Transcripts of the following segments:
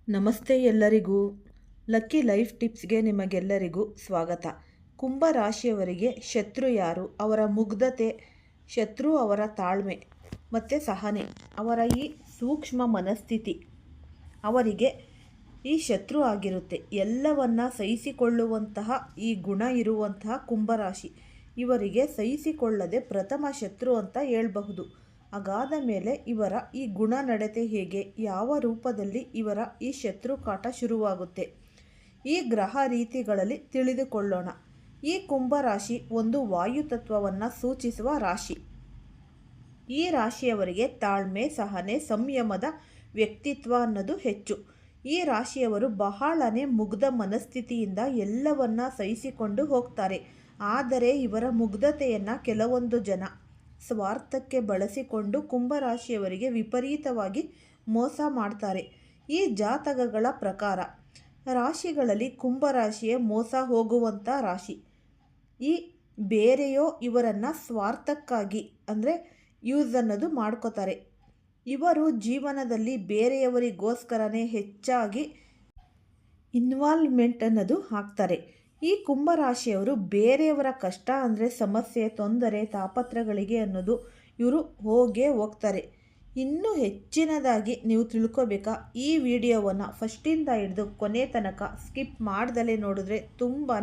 ನಮಸ್ತೆ ಎಲ್ಲರಿಗೂ. Lucky life ಟಿಪ್ಸ್ಗೆ ನಿಮಗೆಲ್ಲರಿಗೂ ಸ್ವಾಗತ. ಕುಂಭ ರಾಶಿಯವರಿಗೆ ಶತ್ರು ಯಾರು, ಅವರ ಮುಗ್ಧತೆ, ಶತ್ರು ಅವರ ತಾಳ್ಮೆ ಮತ್ತು ಸಹನೆ, ಅವರ ಈ ಸೂಕ್ಷ್ಮ ಮನಸ್ಥಿತಿ ಅವರಿಗೆ ಈ ಶತ್ರು ಆಗಿರುತ್ತೆ. ಎಲ್ಲವನ್ನ ಸಹಿಸಿಕೊಳ್ಳುವಂತಹ ಈ ಗುಣ ಇರುವಂತಹ ಕುಂಭರಾಶಿ ಇವರಿಗೆ ಸಹಿಸಿಕೊಳ್ಳದೆ ಪ್ರಥಮ ಶತ್ರು ಅಂತ ಹೇಳಬಹುದು. ಅದಾದ ಮೇಲೆ ಇವರ ಈ ಗುಣ ನಡತೆ ಹೇಗೆ, ಯಾವ ರೂಪದಲ್ಲಿ ಇವರ ಈ ಶತ್ರು ಕಾಟ ಶುರುವಾಗುತ್ತೆ, ಈ ಗ್ರಹ ರೀತಿಗಳಲ್ಲಿ ತಿಳಿದುಕೊಳ್ಳೋಣ. ಈ ಕುಂಭರಾಶಿ ಒಂದು ವಾಯುತತ್ವವನ್ನು ಸೂಚಿಸುವ ರಾಶಿ. ಈ ರಾಶಿಯವರಿಗೆ ತಾಳ್ಮೆ, ಸಹನೆ, ಸಂಯಮದ ವ್ಯಕ್ತಿತ್ವ ಅನ್ನೋದು ಹೆಚ್ಚು. ಈ ರಾಶಿಯವರು ಬಹಳನೇ ಮುಗ್ಧ ಮನಸ್ಥಿತಿಯಿಂದ ಎಲ್ಲವನ್ನ ಸಹಿಸಿಕೊಂಡು ಹೋಗ್ತಾರೆ. ಆದರೆ ಇವರ ಮುಗ್ಧತೆಯನ್ನು ಕೆಲವೊಂದು ಜನ ಸ್ವಾರ್ಥಕ್ಕೆ ಬಳಸಿಕೊಂಡು ಕುಂಭರಾಶಿಯವರಿಗೆ ವಿಪರೀತವಾಗಿ ಮೋಸ ಮಾಡ್ತಾರೆ. ಈ ಜಾತಕಗಳ ಪ್ರಕಾರ ರಾಶಿಗಳಲ್ಲಿ ಕುಂಭರಾಶಿಯೇ ಮೋಸ ಹೋಗುವಂಥ ರಾಶಿ. ಈ ಬೇರೆಯೋ ಇವರನ್ನು ಸ್ವಾರ್ಥಕ್ಕಾಗಿ ಅಂದರೆ ಯೂಸ್ ಅನ್ನೋದು ಮಾಡ್ಕೋತಾರೆ. ಇವರು ಜೀವನದಲ್ಲಿ ಬೇರೆಯವರಿಗೋಸ್ಕರನೇ ಹೆಚ್ಚಾಗಿ ಇನ್ವಾಲ್ವ್ಮೆಂಟ್ ಅನ್ನೋದು ಹಾಕ್ತಾರೆ. ಈ ಕುಂಭರಾಶಿಯವರು ಬೇರೆಯವರ ಕಷ್ಟ ಅಂದರೆ ಸಮಸ್ಯೆ, ತೊಂದರೆ, ತಾಪತ್ರಗಳಿಗೆ ಅನ್ನೋದು ಇವರು ಹೋಗ್ತಾರೆ. ಇನ್ನೂ ಹೆಚ್ಚಿನದಾಗಿ ನೀವು ತಿಳ್ಕೊಬೇಕಾ, ಈ ವಿಡಿಯೋವನ್ನು ಫಸ್ಟಿಂದ ಹಿಡಿದು ಕೊನೆ ತನಕ ಸ್ಕಿಪ್ ಮಾಡ್ದಲೇ ನೋಡಿದ್ರೆ ತುಂಬಾ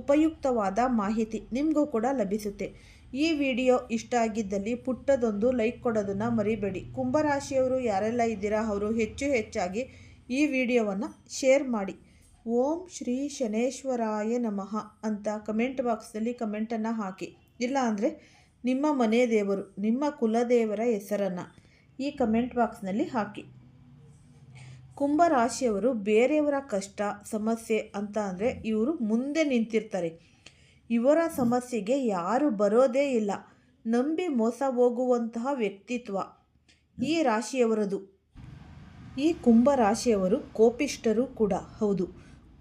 ಉಪಯುಕ್ತವಾದ ಮಾಹಿತಿ ನಿಮಗೂ ಕೂಡ ಲಭಿಸುತ್ತೆ. ಈ ವಿಡಿಯೋ ಇಷ್ಟ ಆಗಿದ್ದಲ್ಲಿ ಪುಟ್ಟದೊಂದು ಲೈಕ್ ಕೊಡೋದನ್ನು ಮರಿಬೇಡಿ. ಕುಂಭರಾಶಿಯವರು ಯಾರೆಲ್ಲ ಇದ್ದೀರಾ ಅವರು ಹೆಚ್ಚಾಗಿ ಈ ವಿಡಿಯೋವನ್ನು ಶೇರ್ ಮಾಡಿ. ಓಂ ಶ್ರೀ ಶನೇಶ್ವರಾಯ ನಮಃ ಅಂತ ಕಮೆಂಟ್ ಬಾಕ್ಸ್ನಲ್ಲಿ ಕಮೆಂಟನ್ನು ಹಾಕಿ. ಇಲ್ಲ ಅಂದರೆ ನಿಮ್ಮ ಮನೆ ದೇವರು, ನಿಮ್ಮ ಕುಲದೇವರ ಹೆಸರನ್ನು ಈ ಕಮೆಂಟ್ ಬಾಕ್ಸ್ನಲ್ಲಿ ಹಾಕಿ. ಕುಂಭರಾಶಿಯವರು ಬೇರೆಯವರ ಕಷ್ಟ ಸಮಸ್ಯೆ ಅಂತ ಅಂದರೆ ಇವರು ಮುಂದೆ ನಿಂತಿರ್ತಾರೆ. ಇವರ ಸಮಸ್ಯೆಗೆ ಯಾರು ಬರೋದೇ ಇಲ್ಲ. ನಂಬಿ ಮೋಸ ಹೋಗುವಂತಹ ವ್ಯಕ್ತಿತ್ವ ಈ ರಾಶಿಯವರದು. ಈ ಕುಂಭರಾಶಿಯವರು ಕೋಪಿಷ್ಠರು ಕೂಡ ಹೌದು.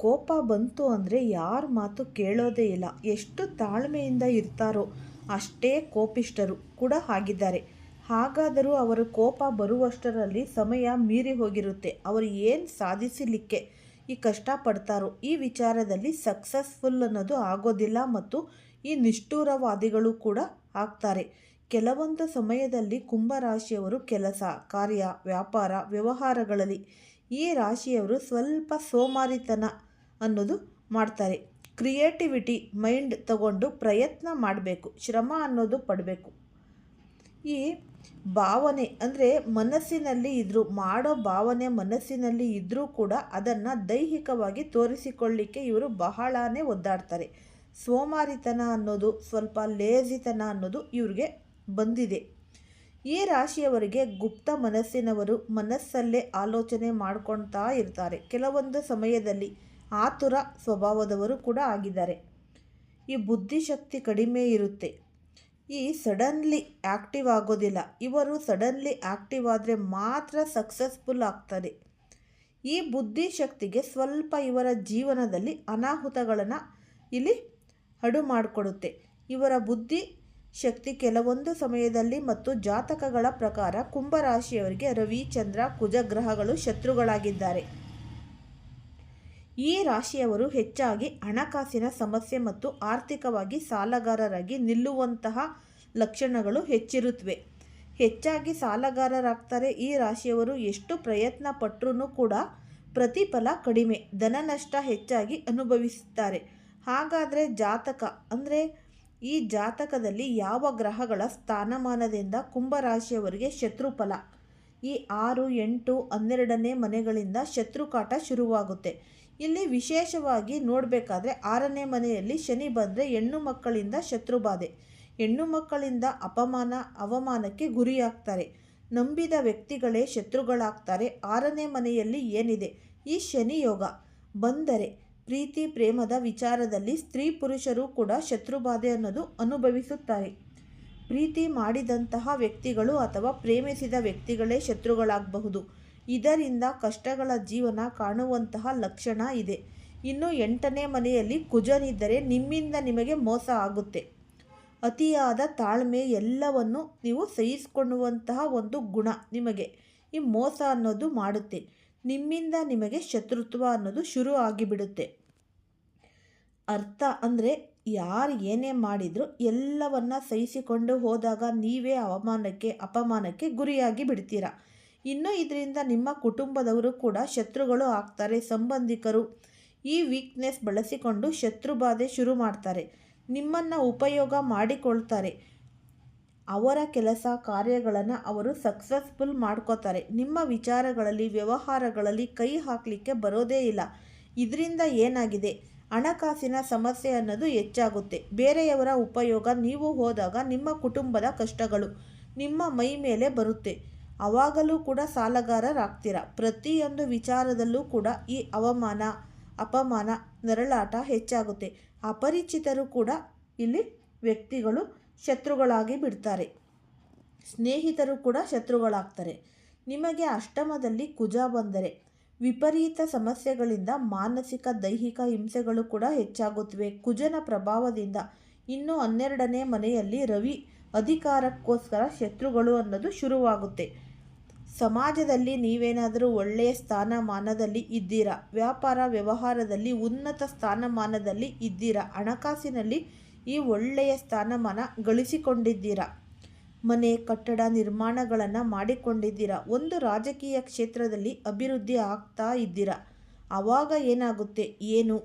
ಕೋಪ ಬಂತು ಅಂದರೆ ಯಾರ ಮಾತು ಕೇಳೋದೇ ಇಲ್ಲ. ಎಷ್ಟು ತಾಳ್ಮೆಯಿಂದ ಇರ್ತಾರೋ ಅಷ್ಟೇ ಕೋಪಿಷ್ಠರು ಕೂಡ ಆಗಿದ್ದಾರೆ. ಹಾಗಾದರೂ ಅವರು ಕೋಪ ಬರುವಷ್ಟರಲ್ಲಿ ಸಮಯ ಮೀರಿ ಹೋಗಿರುತ್ತೆ. ಅವರು ಏನು ಸಾಧಿಸಲಿಕ್ಕೆ ಈ ಕಷ್ಟಪಡ್ತಾರೋ ಈ ವಿಚಾರದಲ್ಲಿ ಸಕ್ಸಸ್ಫುಲ್ ಅನ್ನೋದು ಆಗೋದಿಲ್ಲ ಮತ್ತು ಈ ನಿಷ್ಠೂರವಾದಿಗಳು ಕೂಡ ಆಗ್ತಾರೆ. ಕೆಲವೊಂದು ಸಮಯದಲ್ಲಿ ಕುಂಭರಾಶಿಯವರು ಕೆಲಸ, ಕಾರ್ಯ, ವ್ಯಾಪಾರ, ವ್ಯವಹಾರಗಳಲ್ಲಿ ಈ ರಾಶಿಯವರು ಸ್ವಲ್ಪ ಸೋಮಾರಿತನ ಅನ್ನೋದು ಮಾಡ್ತಾರೆ. ಕ್ರಿಯೇಟಿವಿಟಿ ಮೈಂಡ್ ತಗೊಂಡು ಪ್ರಯತ್ನ ಮಾಡಬೇಕು, ಶ್ರಮ ಅನ್ನೋದು ಪಡಬೇಕು. ಈ ಭಾವನೆ ಅಂದರೆ ಮನಸ್ಸಿನಲ್ಲಿ ಇದ್ದರೂ ಮಾಡೋ ಭಾವನೆ ಮನಸ್ಸಿನಲ್ಲಿ ಇದ್ದರೂ ಕೂಡ ಅದನ್ನು ದೈಹಿಕವಾಗಿ ತೋರಿಸಿಕೊಳ್ಳಿಕ್ಕೆ ಇವರು ಬಹಳನೇ ಒದ್ದಾಡ್ತಾರೆ. ಸೋಮಾರಿತನ ಅನ್ನೋದು, ಸ್ವಲ್ಪ ಲೇಜಿತನ ಅನ್ನೋದು ಇವ್ರಿಗೆ ಬಂದಿದೆ. ಈ ರಾಶಿಯವರಿಗೆ ಗುಪ್ತ ಮನಸ್ಸಿನವರು, ಮನಸ್ಸಲ್ಲೇ ಆಲೋಚನೆ ಮಾಡ್ಕೊಳ್ತಾ ಇರ್ತಾರೆ. ಕೆಲವೊಂದು ಸಮಯದಲ್ಲಿ ಆತುರ ಸ್ವಭಾವದವರು ಕೂಡ ಆಗಿದ್ದಾರೆ. ಈ ಬುದ್ಧಿಶಕ್ತಿ ಕಡಿಮೆ ಇರುತ್ತೆ. ಈ ಸಡನ್ಲಿ ಆ್ಯಕ್ಟಿವ್ ಆಗೋದಿಲ್ಲ. ಇವರು ಸಡನ್ಲಿ ಆ್ಯಕ್ಟಿವ್ ಆದರೆ ಮಾತ್ರ ಸಕ್ಸಸ್ಫುಲ್ ಆಗ್ತಾರೆ. ಈ ಬುದ್ಧಿಶಕ್ತಿಗೆ ಸ್ವಲ್ಪ ಇವರ ಜೀವನದಲ್ಲಿ ಅನಾಹುತಗಳನ್ನು ಇಲ್ಲಿ ಅಡು ಮಾಡಿಕೊಡುತ್ತೆ. ಇವರ ಬುದ್ಧಿ ಶಕ್ತಿ ಕೆಲವೊಂದು ಸಮಯದಲ್ಲಿ ಮತ್ತು ಜಾತಕಗಳ ಪ್ರಕಾರ ಕುಂಭರಾಶಿಯವರಿಗೆ ರವಿ, ಚಂದ್ರ, ಕುಜ ಗ್ರಹಗಳು ಶತ್ರುಗಳಾಗಿದ್ದಾರೆ. ಈ ರಾಶಿಯವರು ಹೆಚ್ಚಾಗಿ ಹಣಕಾಸಿನ ಸಮಸ್ಯೆ ಮತ್ತು ಆರ್ಥಿಕವಾಗಿ ಸಾಲಗಾರರಾಗಿ ನಿಲ್ಲುವಂತಹ ಲಕ್ಷಣಗಳು ಹೆಚ್ಚಿರುತ್ತವೆ. ಹೆಚ್ಚಾಗಿ ಸಾಲಗಾರರಾಗ್ತಾರೆ. ಈ ರಾಶಿಯವರು ಎಷ್ಟು ಪ್ರಯತ್ನ ಪಟ್ಟರೂ ಕೂಡ ಪ್ರತಿಫಲ ಕಡಿಮೆ, ಧನ ನಷ್ಟ ಹೆಚ್ಚಾಗಿ ಅನುಭವಿಸುತ್ತಾರೆ. ಹಾಗಾದರೆ ಜಾತಕ ಅಂದರೆ ಈ ಜಾತಕದಲ್ಲಿ ಯಾವ ಗ್ರಹಗಳ ಸ್ಥಾನಮಾನದಿಂದ ಕುಂಭರಾಶಿಯವರಿಗೆ ಶತ್ರುಫಲ, ಈ 6, 8, 12ನೇ ಮನೆಗಳಿಂದ ಶತ್ರುಕಾಟ ಶುರುವಾಗುತ್ತೆ. ಇಲ್ಲಿ ವಿಶೇಷವಾಗಿ ನೋಡಬೇಕಾದ್ರೆ 6ನೇ ಮನೆಯಲ್ಲಿ ಶನಿ ಬಂದರೆ ಹೆಣ್ಣು ಮಕ್ಕಳಿಂದ ಶತ್ರುಬಾಧೆ, ಹೆಣ್ಣು ಮಕ್ಕಳಿಂದ ಅಪಮಾನ ಅವಮಾನಕ್ಕೆ ಗುರಿಯಾಗ್ತಾರೆ. ನಂಬಿದ ವ್ಯಕ್ತಿಗಳೇ ಶತ್ರುಗಳಾಗ್ತಾರೆ. 6ನೇ ಮನೆಯಲ್ಲಿ ಏನಿದೆ ಈ ಶನಿ ಯೋಗ ಬಂದರೆ ಪ್ರೀತಿ ಪ್ರೇಮದ ವಿಚಾರದಲ್ಲಿ ಸ್ತ್ರೀ ಪುರುಷರು ಕೂಡ ಶತ್ರುಬಾಧೆ ಅನ್ನೋದು ಅನುಭವಿಸುತ್ತಾರೆ. ಪ್ರೀತಿ ಮಾಡಿದಂತಹ ವ್ಯಕ್ತಿಗಳು ಅಥವಾ ಪ್ರೇಮಿಸಿದ ವ್ಯಕ್ತಿಗಳೇ ಶತ್ರುಗಳಾಗಬಹುದು. ಇದರಿಂದ ಕಷ್ಟಗಳ ಜೀವನ ಕಾಣುವಂತಹ ಲಕ್ಷಣ ಇದೆ. ಇನ್ನು 8ನೇ ಮನೆಯಲ್ಲಿ ಕುಜನಿದ್ದರೆ ನಿಮ್ಮಿಂದ ನಿಮಗೆ ಮೋಸ ಆಗುತ್ತೆ. ಅತಿಯಾದ ತಾಳ್ಮೆ, ಎಲ್ಲವನ್ನು ನೀವು ಸಹಿಸಿಕೊಳ್ಳುವಂತಹ ಒಂದು ಗುಣ ನಿಮಗೆ ಈ ಮೋಸ ಅನ್ನೋದು ಮಾಡುತ್ತೆ. ನಿಮ್ಮಿಂದ ನಿಮಗೆ ಶತ್ರುತ್ವ ಅನ್ನೋದು ಶುರು ಆಗಿಬಿಡುತ್ತೆ. ಅರ್ಥ ಅಂದರೆ ಯಾರು ಏನೇ ಮಾಡಿದರೂ ಎಲ್ಲವನ್ನ ಸಹಿಸಿಕೊಂಡು ಹೋದಾಗ ನೀವೇ ಅಪಮಾನಕ್ಕೆ ಗುರಿಯಾಗಿ ಬಿಡ್ತೀರ. ಇನ್ನು ಇದರಿಂದ ನಿಮ್ಮ ಕುಟುಂಬದವರು ಕೂಡ ಶತ್ರುಗಳು ಆಗ್ತಾರೆ. ಸಂಬಂಧಿಕರು ಈ ವೀಕ್ನೆಸ್ ಬಳಸಿಕೊಂಡು ಶತ್ರು ಬಾಧೆ ಶುರು ಮಾಡ್ತಾರೆ. ನಿಮ್ಮನ್ನು ಉಪಯೋಗ ಮಾಡಿಕೊಳ್ತಾರೆ. ಅವರ ಕೆಲಸ ಕಾರ್ಯಗಳನ್ನು ಅವರು ಸಕ್ಸಸ್ಫುಲ್ ಮಾಡ್ಕೋತಾರೆ. ನಿಮ್ಮ ವಿಚಾರಗಳಲ್ಲಿ ವ್ಯವಹಾರಗಳಲ್ಲಿ ಕೈ ಹಾಕಲಿಕ್ಕೆ ಬರೋದೇ ಇಲ್ಲ. ಇದರಿಂದ ಏನಾಗಿದೆ, ಹಣಕಾಸಿನ ಸಮಸ್ಯೆ ಅನ್ನೋದು ಹೆಚ್ಚಾಗುತ್ತೆ. ಬೇರೆಯವರ ಉಪಯೋಗ ನೀವು ಹೋದಾಗ ನಿಮ್ಮ ಕುಟುಂಬದ ಕಷ್ಟಗಳು ನಿಮ್ಮ ಮೈ ಮೇಲೆ ಬರುತ್ತೆ. ಆವಾಗಲೂ ಕೂಡ ಸಾಲಗಾರರಾಗ್ತೀರ. ಪ್ರತಿಯೊಂದು ವಿಚಾರದಲ್ಲೂ ಕೂಡ ಈ ಅವಮಾನ ಅಪಮಾನ ನರಳಾಟ ಹೆಚ್ಚಾಗುತ್ತೆ. ಅಪರಿಚಿತರು ಕೂಡ ಇಲ್ಲಿ ವ್ಯಕ್ತಿಗಳು ಶತ್ರುಗಳಾಗಿ ಬಿಡ್ತಾರೆ. ಸ್ನೇಹಿತರು ಕೂಡ ಶತ್ರುಗಳಾಗ್ತಾರೆ. ನಿಮಗೆ ಅಷ್ಟಮದಲ್ಲಿ ಕುಜ ಬಂದರೆ ವಿಪರೀತ ಸಮಸ್ಯೆಗಳಿಂದ ಮಾನಸಿಕ ದೈಹಿಕ ಹಿಂಸೆಗಳು ಕೂಡ ಹೆಚ್ಚಾಗುತ್ತವೆ. ಕುಜನ ಪ್ರಭಾವದಿಂದ ಇನ್ನು 12ನೇ ಮನೆಯಲ್ಲಿ ರವಿ ಅಧಿಕಾರಕ್ಕೋಸ್ಕರ ಶತ್ರುಗಳು ಅನ್ನೋದು ಶುರುವಾಗುತ್ತೆ. ಸಮಾಜದಲ್ಲಿ ನೀವೇನಾದರೂ ಒಳ್ಳೆಯ ಸ್ಥಾನಮಾನದಲ್ಲಿ ಇದ್ದೀರಾ, ವ್ಯಾಪಾರ ವ್ಯವಹಾರದಲ್ಲಿ ಉನ್ನತ ಸ್ಥಾನಮಾನದಲ್ಲಿ ಇದ್ದೀರಾ, ಹಣಕಾಸಿನಲ್ಲಿ ಈ ಒಳ್ಳೆಯ ಸ್ಥಾನಮಾನ ಗಳಿಸಿಕೊಂಡಿದ್ದೀರಾ, ಮನೆ ಕಟ್ಟಡ ನಿರ್ಮಾಣಗಳನ್ನು ಮಾಡಿಕೊಂಡಿದ್ದೀರಾ, ಒಂದು ರಾಜಕೀಯ ಕ್ಷೇತ್ರದಲ್ಲಿ ಅಭಿವೃದ್ಧಿ ಆಗ್ತಾ ಇದ್ದೀರಾ. ಆವಾಗ ಏನಾಗುತ್ತೆ,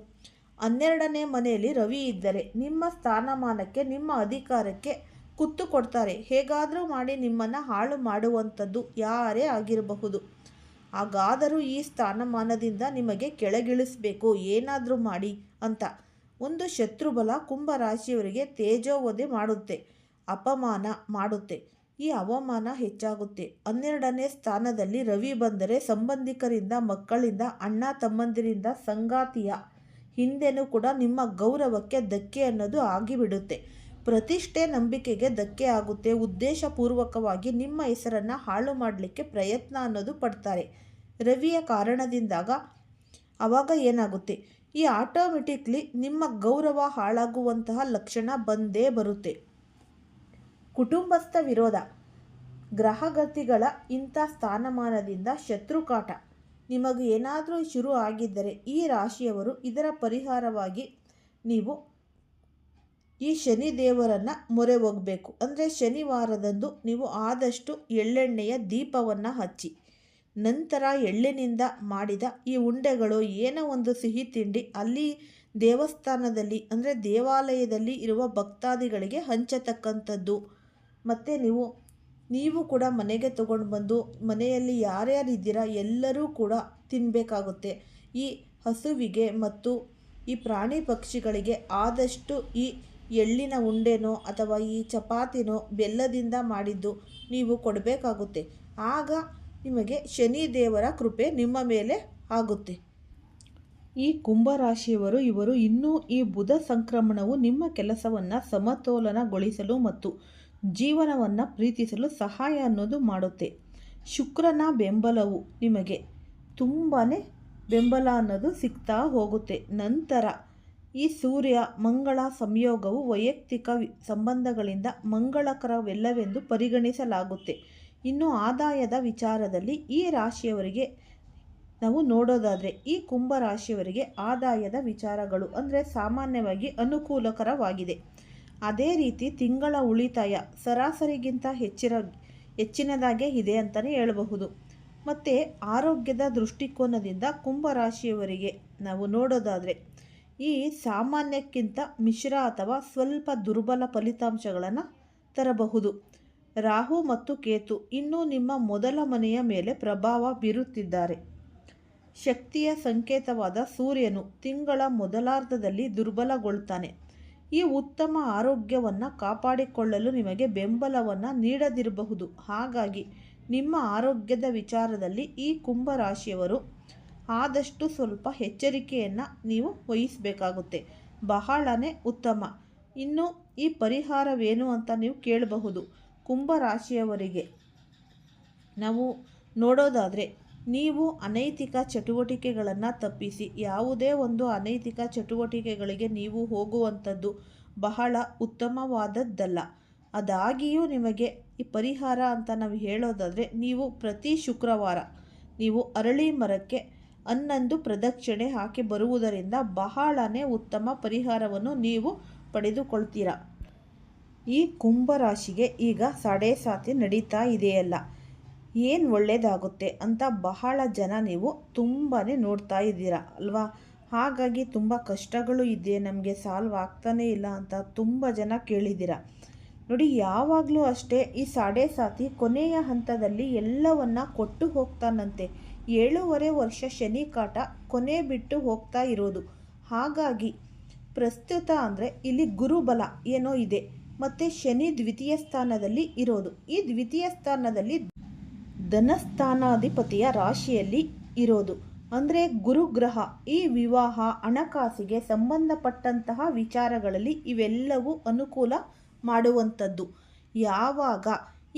12ನೇ ಮನೆಯಲ್ಲಿ ರವಿ ಇದ್ದರೆ ನಿಮ್ಮ ಸ್ಥಾನಮಾನಕ್ಕೆ ನಿಮ್ಮ ಅಧಿಕಾರಕ್ಕೆ ಕುತ್ತು ಕೊಡ್ತಾರೆ. ಹೇಗಾದರೂ ಮಾಡಿ ನಿಮ್ಮನ್ನು ಹಾಳು ಮಾಡುವಂಥದ್ದು ಯಾರೇ ಆಗಿರಬಹುದು. ಹಾಗಾದರೂ ಈ ಸ್ಥಾನಮಾನದಿಂದ ನಿಮಗೆ ಕೆಳಗಿಳಿಸಬೇಕು ಏನಾದರೂ ಮಾಡಿ ಅಂತ ಒಂದು ಶತ್ರುಬಲ ಕುಂಭರಾಶಿಯವರಿಗೆ ತೇಜೋವಧೆ ಮಾಡುತ್ತೆ, ಅಪಮಾನ ಮಾಡುತ್ತೆ. ಈ ಅವಮಾನ ಹೆಚ್ಚಾಗುತ್ತೆ. 12ನೇ ಸ್ಥಾನದಲ್ಲಿ ರವಿ ಬಂದರೆ ಸಂಬಂಧಿಕರಿಂದ, ಮಕ್ಕಳಿಂದ, ಅಣ್ಣ ತಮ್ಮಂದಿರಿಂದ, ಸಂಗಾತಿಯ ಹಿಂದೆನೂ ಕೂಡ ನಿಮ್ಮ ಗೌರವಕ್ಕೆ ಧಕ್ಕೆ ಅನ್ನೋದು ಆಗಿಬಿಡುತ್ತೆ. ಪ್ರತಿಷ್ಠೆ ನಂಬಿಕೆಗೆ ಧಕ್ಕೆ ಆಗುತ್ತೆ. ಉದ್ದೇಶಪೂರ್ವಕವಾಗಿ ನಿಮ್ಮ ಹೆಸರನ್ನು ಹಾಳು ಮಾಡಲಿಕ್ಕೆ ಪ್ರಯತ್ನ ಅನ್ನೋದು ಪಡ್ತಾರೆ ರವಿಯ ಕಾರಣದಿಂದಾಗ. ಆವಾಗ ಏನಾಗುತ್ತೆ, ಈ ಆಟೋಮೆಟಿಕ್ಲಿ ನಿಮ್ಮ ಗೌರವ ಹಾಳಾಗುವಂತಹ ಲಕ್ಷಣ ಬಂದೇ ಬರುತ್ತೆ. ಕುಟುಂಬಸ್ಥ ವಿರೋಧ, ಗ್ರಹಗತಿಗಳ ಇಂಥ ಸ್ಥಾನಮಾನದಿಂದ ಶತ್ರುಕಾಟ ನಿಮಗೆ ಏನಾದರೂ ಶುರು ಆಗಿದ್ದರೆ ಈ ರಾಶಿಯವರು ಇದರ ಪರಿಹಾರವಾಗಿ ನೀವು ಈ ಶನಿ ದೇವರನ್ನು ಮೊರೆ ಹೋಗಬೇಕು. ಅಂದರೆ ಶನಿವಾರದಂದು ನೀವು ಆದಷ್ಟು ಎಳ್ಳೆಣ್ಣೆಯ ದೀಪವನ್ನು ಹಚ್ಚಿ, ನಂತರ ಎಳ್ಳಿನಿಂದ ಮಾಡಿದ ಈ ಉಂಡೆಗಳು ಏನೋ ಒಂದು ಸಿಹಿ ತಿಂಡಿ ಅಲ್ಲಿ ದೇವಸ್ಥಾನದಲ್ಲಿ ಅಂದರೆ ದೇವಾಲಯದಲ್ಲಿ ಇರುವ ಭಕ್ತಾದಿಗಳಿಗೆ ಹಂಚತಕ್ಕಂಥದ್ದು. ಮತ್ತು ನೀವು ಕೂಡ ಮನೆಗೆ ತಗೊಂಡು ಬಂದು ಮನೆಯಲ್ಲಿ ಯಾರ್ಯಾರಿದ್ದೀರಾ ಎಲ್ಲರೂ ಕೂಡ ತಿನ್ನಬೇಕಾಗುತ್ತೆ. ಈ ಹಸುವಿಗೆ ಮತ್ತು ಈ ಪ್ರಾಣಿ ಪಕ್ಷಿಗಳಿಗೆ ಆದಷ್ಟು ಈ ಎಳ್ಳಿನ ಉಂಡೆನೋ ಅಥವಾ ಈ ಚಪಾತಿನೋ ಬೆಲ್ಲದಿಂದ ಮಾಡಿದ್ದು ನೀವು ಕೊಡಬೇಕಾಗುತ್ತೆ. ಆಗ ನಿಮಗೆ ಶನಿ ದೇವರ ಕೃಪೆ ನಿಮ್ಮ ಮೇಲೆ ಆಗುತ್ತೆ. ಈ ಕುಂಭರಾಶಿಯವರು ಇನ್ನೂ ಈ ಬುಧ ಸಂಕ್ರಮಣವು ನಿಮ್ಮ ಕೆಲಸವನ್ನು ಸಮತೋಲನಗೊಳಿಸಲು ಮತ್ತು ಜೀವನವನ್ನು ಪ್ರೀತಿಸಲು ಸಹಾಯ ಅನ್ನೋದು ಮಾಡುತ್ತೆ. ಶುಕ್ರನ ಬೆಂಬಲವು ನಿಮಗೆ ತುಂಬಾ ಬೆಂಬಲ ಅನ್ನೋದು ಸಿಗ್ತಾ ಹೋಗುತ್ತೆ. ನಂತರ ಈ ಸೂರ್ಯ ಮಂಗಳ ಸಂಯೋಗವು ವೈಯಕ್ತಿಕ ಸಂಬಂಧಗಳಿಂದ ಮಂಗಳಕರವೆಲ್ಲವೆಂದು ಪರಿಗಣಿಸಲಾಗುತ್ತೆ. ಇನ್ನು ಆದಾಯದ ವಿಚಾರದಲ್ಲಿ ಈ ರಾಶಿಯವರಿಗೆ ನಾವು ನೋಡೋದಾದರೆ ಈ ಕುಂಭರಾಶಿಯವರಿಗೆ ಆದಾಯದ ವಿಚಾರಗಳು ಅಂದರೆ ಸಾಮಾನ್ಯವಾಗಿ ಅನುಕೂಲಕರವಾಗಿದೆ. ಅದೇ ರೀತಿ ತಿಂಗಳ ಉಳಿತಾಯ ಸರಾಸರಿಗಿಂತ ಹೆಚ್ಚಿನದಾಗೇ ಇದೆ ಅಂತಲೇ ಹೇಳಬಹುದು. ಮತ್ತು ಆರೋಗ್ಯದ ದೃಷ್ಟಿಕೋನದಿಂದ ಕುಂಭರಾಶಿಯವರಿಗೆ ನಾವು ನೋಡೋದಾದರೆ ಈ ಸಾಮಾನ್ಯಕ್ಕಿಂತ ಮಿಶ್ರ ಅಥವಾ ಸ್ವಲ್ಪ ದುರ್ಬಲ ಫಲಿತಾಂಶಗಳನ್ನು ತರಬಹುದು. ರಾಹು ಮತ್ತು ಕೇತು ಇನ್ನೂ ನಿಮ್ಮ ಮೊದಲ ಮನೆಯ ಮೇಲೆ ಪ್ರಭಾವ ಬೀರುತ್ತಿದ್ದಾರೆ. ಶಕ್ತಿಯ ಸಂಕೇತವಾದ ಸೂರ್ಯನು ತಿಂಗಳ ಮೊದಲಾರ್ಧದಲ್ಲಿ ದುರ್ಬಲಗೊಳ್ತಾನೆ. ಈ ಉತ್ತಮ ಆರೋಗ್ಯವನ್ನು ಕಾಪಾಡಿಕೊಳ್ಳಲು ನಿಮಗೆ ಬೆಂಬಲವನ್ನು ನೀಡದಿರಬಹುದು. ಹಾಗಾಗಿ ನಿಮ್ಮ ಆರೋಗ್ಯದ ವಿಚಾರದಲ್ಲಿ ಈ ಕುಂಭರಾಶಿಯವರು ಆದಷ್ಟು ಸ್ವಲ್ಪ ಎಚ್ಚರಿಕೆಯನ್ನು ನೀವು ವಹಿಸಬೇಕಾಗುತ್ತೆ. ಬಹಳನೇ ಉತ್ತಮ. ಇನ್ನು ಈ ಪರಿಹಾರವೇನು ಅಂತ ನೀವು ಕೇಳಬಹುದು. ಕುಂಭರಾಶಿಯವರಿಗೆ ನಾವು ನೋಡೋದಾದರೆ ನೀವು ಅನೈತಿಕ ಚಟುವಟಿಕೆಗಳನ್ನು ತಪ್ಪಿಸಿ ಯಾವುದೇ ಒಂದು ಅನೈತಿಕ ಚಟುವಟಿಕೆಗಳಿಗೆ ನೀವು ಹೋಗುವಂಥದ್ದು ಬಹಳ ಉತ್ತಮವಾದದ್ದಲ್ಲ. ಅದಾಗಿಯೂ ನಿಮಗೆ ಈ ಪರಿಹಾರ ಅಂತ ನಾವು ಹೇಳೋದಾದರೆ ನೀವು ಪ್ರತಿ ಶುಕ್ರವಾರ ನೀವು ಅರಳಿ ಮರಕ್ಕೆ 11 ಪ್ರದಕ್ಷಿಣೆ ಹಾಕಿ ಬರುವುದರಿಂದ ಬಹಳನೇ ಉತ್ತಮ ಪರಿಹಾರವನ್ನು ನೀವು ಪಡೆದುಕೊಳ್ತೀರಾ. ಈ ಕುಂಭರಾಶಿಗೆ ಈಗ ಸಾಡೆ ಸಾತಿ ನಡೀತಾ ಇದೆಯಲ್ಲ, ಏನು ಒಳ್ಳೆಯದಾಗುತ್ತೆ ಅಂತ ಬಹಳ ಜನ ನೀವು ತುಂಬಾ ನೋಡ್ತಾ ಇದ್ದೀರಾ ಅಲ್ವಾ. ಹಾಗಾಗಿ ತುಂಬ ಕಷ್ಟಗಳು ಇದೆ, ನಮಗೆ ಸಾಲ್ವ್ ಆಗ್ತಾನೇ ಇಲ್ಲ ಅಂತ ತುಂಬ ಜನ ಕೇಳಿದ್ದೀರಾ. ನೋಡಿ, ಯಾವಾಗಲೂ ಅಷ್ಟೇ ಈ ಸಾಡೆ ಸಾತಿ ಕೊನೆಯ ಹಂತದಲ್ಲಿ ಎಲ್ಲವನ್ನ ಕೊಟ್ಟು ಹೋಗ್ತಾನಂತೆ. 7.5 ವರ್ಷ ಶನಿ ಕಾಟ ಕೊನೆ ಬಿಟ್ಟು ಹೋಗ್ತಾ ಇರೋದು. ಹಾಗಾಗಿ ಪ್ರಸ್ತುತ ಅಂದರೆ ಇಲ್ಲಿ ಗುರುಬಲ ಏನೋ ಇದೆ, ಮತ್ತು ಶನಿ ದ್ವಿತೀಯ ಸ್ಥಾನದಲ್ಲಿ ಇರೋದು. ಈ ದ್ವಿತೀಯ ಸ್ಥಾನದಲ್ಲಿ ಧನಸ್ಥಾನಾಧಿಪತಿಯ ರಾಶಿಯಲ್ಲಿ ಇರೋದು. ಅಂದರೆ ಗುರುಗ್ರಹ ಈ ವಿವಾಹ, ಹಣಕಾಸಿಗೆ ಸಂಬಂಧಪಟ್ಟಂತಹ ವಿಚಾರಗಳಲ್ಲಿ ಇವೆಲ್ಲವೂ ಅನುಕೂಲ ಮಾಡುವಂಥದ್ದು. ಯಾವಾಗ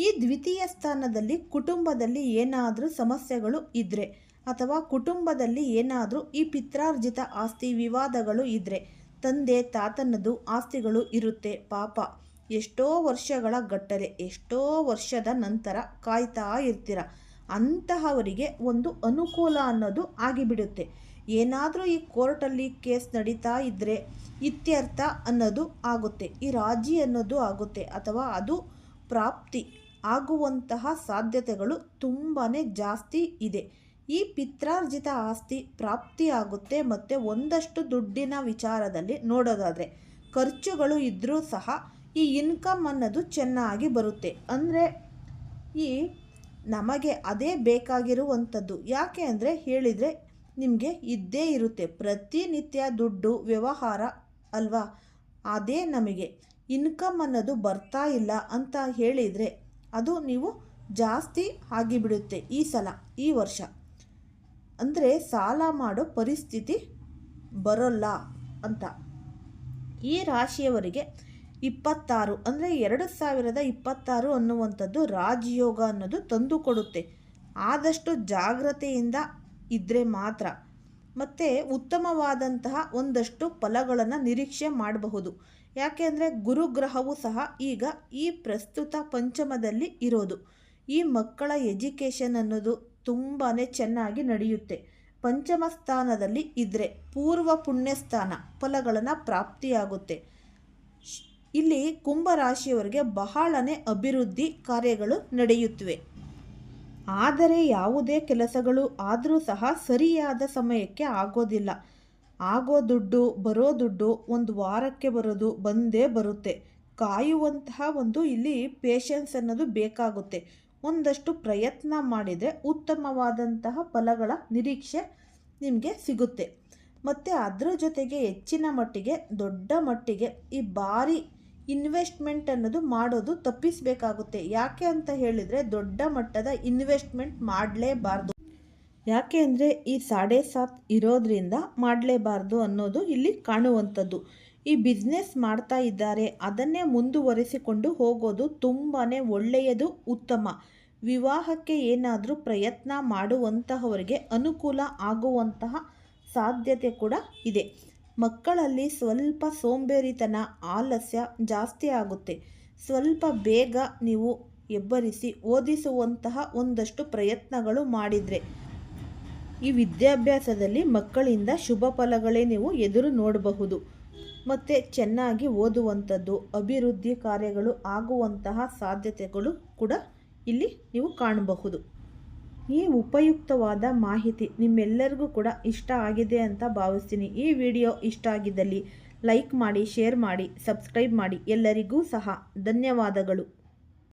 ಈ ದ್ವಿತೀಯ ಸ್ಥಾನದಲ್ಲಿ ಕುಟುಂಬದಲ್ಲಿ ಏನಾದರೂ ಸಮಸ್ಯೆಗಳು ಇದ್ದರೆ, ಅಥವಾ ಕುಟುಂಬದಲ್ಲಿ ಏನಾದರೂ ಈ ಪಿತ್ರಾರ್ಜಿತ ಆಸ್ತಿ ವಿವಾದಗಳು ಇದ್ದರೆ, ತಂದೆ ತಾತನದು ಆಸ್ತಿಗಳು ಇರುತ್ತೆ ಪಾಪ, ಎಷ್ಟೋ ವರ್ಷಗಳ ಗಟ್ಟಲೆ, ಎಷ್ಟೋ ವರ್ಷದ ನಂತರ ಕಾಯ್ತಾ ಇರ್ತೀರ. ಅಂತಹವರಿಗೆ ಒಂದು ಅನುಕೂಲ ಅನ್ನೋದು ಆಗಿಬಿಡುತ್ತೆ. ಏನಾದರೂ ಈ ಕೋರ್ಟಲ್ಲಿ ಕೇಸ್ ನಡೀತಾ ಇದ್ದರೆ ಇತ್ಯರ್ಥ ಅನ್ನೋದು ಆಗುತ್ತೆ, ಈ ರಾಜಿ ಅನ್ನೋದು ಆಗುತ್ತೆ, ಅಥವಾ ಅದು ಪ್ರಾಪ್ತಿ ಆಗುವಂತಹ ಸಾಧ್ಯತೆಗಳು ತುಂಬಾ ಜಾಸ್ತಿ ಇದೆ. ಈ ಪಿತ್ರಾರ್ಜಿತ ಆಸ್ತಿ ಪ್ರಾಪ್ತಿ ಆಗುತ್ತೆ. ಮತ್ತು ಒಂದಷ್ಟು ದುಡ್ಡಿನ ವಿಚಾರದಲ್ಲಿ ನೋಡೋದಾದರೆ ಖರ್ಚುಗಳು ಇದ್ದರೂ ಸಹ ಈ ಇನ್ಕಮ್ ಅನ್ನೋದು ಚೆನ್ನಾಗಿ ಬರುತ್ತೆ. ಅಂದರೆ ಈ ನಮಗೆ ಅದೇ ಬೇಕಾಗಿರುವಂಥದ್ದು. ಯಾಕೆ ಅಂದರೆ ಹೇಳಿದರೆ ನಿಮಗೆ ಇದ್ದೇ ಇರುತ್ತೆ, ಪ್ರತಿನಿತ್ಯ ದುಡ್ಡು ವ್ಯವಹಾರ ಅಲ್ವಾ. ಅದೇ ನಮಗೆ ಇನ್ಕಮ್ ಅನ್ನೋದು ಬರ್ತಾ ಇಲ್ಲ ಅಂತ ಹೇಳಿದರೆ ಅದು ನೀವು ಜಾಸ್ತಿ ಆಗಿಬಿಡುತ್ತೆ ಈ ಸಲ, ಈ ವರ್ಷ. ಅಂದರೆ ಸಾಲ ಮಾಡೋ ಪರಿಸ್ಥಿತಿ ಬರೋಲ್ಲ ಅಂತ. ಈ ರಾಶಿಯವರಿಗೆ 26 ಅಂದರೆ 2026 ಅನ್ನುವಂಥದ್ದು ರಾಜಯೋಗ ಅನ್ನೋದು ತಂದು ಕೊಡುತ್ತೆ. ಆದಷ್ಟು ಜಾಗ್ರತೆಯಿಂದ ಇದ್ದರೆ ಮಾತ್ರ. ಮತ್ತು ಉತ್ತಮವಾದಂತಹ ಒಂದಷ್ಟು ಫಲಗಳನ್ನು ನಿರೀಕ್ಷೆ ಮಾಡಬಹುದು. ಯಾಕೆಂದರೆ ಗುರುಗ್ರಹವು ಸಹ ಈಗ ಈ ಪ್ರಸ್ತುತ ಪಂಚಮದಲ್ಲಿ ಇರೋದು. ಈ ಮಕ್ಕಳ ಎಜುಕೇಷನ್ ಅನ್ನೋದು ತುಂಬಾ ಚೆನ್ನಾಗಿ ನಡೆಯುತ್ತೆ. ಪಂಚಮ ಸ್ಥಾನದಲ್ಲಿ ಇದ್ದರೆ ಪೂರ್ವ ಪುಣ್ಯಸ್ಥಾನ ಫಲಗಳನ್ನು ಪ್ರಾಪ್ತಿಯಾಗುತ್ತೆ. ಇಲ್ಲಿ ಕುಂಭರಾಶಿಯವರಿಗೆ ಬಹಳನೇ ಅಭಿವೃದ್ಧಿ ಕಾರ್ಯಗಳು ನಡೆಯುತ್ತವೆ. ಆದರೆ ಯಾವುದೇ ಕೆಲಸಗಳು ಆದರೂ ಸಹ ಸರಿಯಾದ ಸಮಯಕ್ಕೆ ಆಗೋದಿಲ್ಲ. ಆಗೋ ದುಡ್ಡು ಬರೋ ದುಡ್ಡು ಒಂದು ವಾರಕ್ಕೆ ಬರೋದು ಬಂದೇ ಬರುತ್ತೆ. ಕಾಯುವಂತಹ ಒಂದು ಇಲ್ಲಿ ಪೇಷನ್ಸ್ ಅನ್ನೋದು ಬೇಕಾಗುತ್ತೆ. ಒಂದಷ್ಟು ಪ್ರಯತ್ನ ಮಾಡಿದರೆ ಉತ್ತಮವಾದಂತಹ ಫಲಗಳ ನಿರೀಕ್ಷೆ ನಿಮಗೆ ಸಿಗುತ್ತೆ. ಮತ್ತು ಅದರ ಜೊತೆಗೆ ಹೆಚ್ಚಿನ ಮಟ್ಟಿಗೆ ದೊಡ್ಡ ಮಟ್ಟಿಗೆ ಈ ಭಾರಿ ಇನ್ವೆಸ್ಟ್ಮೆಂಟ್ ಅನ್ನೋದು ಮಾಡೋದು ತಪ್ಪಿಸಬೇಕಾಗುತ್ತೆ. ಯಾಕೆ ಅಂತ ಹೇಳಿದರೆ ದೊಡ್ಡ ಮಟ್ಟದ ಇನ್ವೆಸ್ಟ್ಮೆಂಟ್ ಮಾಡಲೇಬಾರ್ದು. ಯಾಕೆ ಅಂದರೆ ಈ ಸಾಡೆ ಸಾತ್ ಇರೋದ್ರಿಂದ ಮಾಡಲೇಬಾರ್ದು ಅನ್ನೋದು ಇಲ್ಲಿ ಕಾಣುವಂಥದ್ದು. ಈ ಬಿಸ್ನೆಸ್ ಮಾಡ್ತಾ ಇದ್ದಾರೆ, ಅದನ್ನೇ ಮುಂದುವರಿಸಿಕೊಂಡು ಹೋಗೋದು ತುಂಬಾ ಒಳ್ಳೆಯದು, ಉತ್ತಮ. ವಿವಾಹಕ್ಕೆ ಏನಾದರೂ ಪ್ರಯತ್ನ ಮಾಡುವಂತಹವರಿಗೆ ಅನುಕೂಲ ಆಗುವಂತಹ ಸಾಧ್ಯತೆ ಕೂಡ ಇದೆ. ಮಕ್ಕಳಲ್ಲಿ ಸ್ವಲ್ಪ ಸೋಂಬೇರಿತನ, ಆಲಸ್ಯ ಜಾಸ್ತಿ ಆಗುತ್ತೆ. ಸ್ವಲ್ಪ ಬೇಗ ನೀವು ಎಬ್ಬರಿಸಿ ಓದಿಸುವಂತಹ ಒಂದಷ್ಟು ಪ್ರಯತ್ನಗಳು ಮಾಡಿದರೆ ಈ ವಿದ್ಯಾಭ್ಯಾಸದಲ್ಲಿ ಮಕ್ಕಳಿಂದ ಶುಭ ಫಲಗಳೇ ನೀವು ಎದುರು ನೋಡಬಹುದು. ಮತ್ತು ಚೆನ್ನಾಗಿ ಓದುವಂಥದ್ದು, ಅಭಿವೃದ್ಧಿ ಕಾರ್ಯಗಳು ಆಗುವಂತಹ ಸಾಧ್ಯತೆಗಳು ಕೂಡ ಇಲ್ಲಿ ನೀವು ಕಾಣಬಹುದು. ಈ ಉಪಯುಕ್ತವಾದ ಮಾಹಿತಿ ನಿಮ್ಮೆಲ್ಲರಿಗೂ ಕೂಡ ಇಷ್ಟ ಆಗಿದೆ ಅಂತ ಭಾವಿಸ್ತೀನಿ. ಈ ವಿಡಿಯೋ ಇಷ್ಟ ಆಗಿದ್ದಲ್ಲಿ ಲೈಕ್ ಮಾಡಿ, ಶೇರ್ ಮಾಡಿ, ಸಬ್ಸ್ಕ್ರೈಬ್ ಮಾಡಿ. ಎಲ್ಲರಿಗೂ ಸಹ ಧನ್ಯವಾದಗಳು.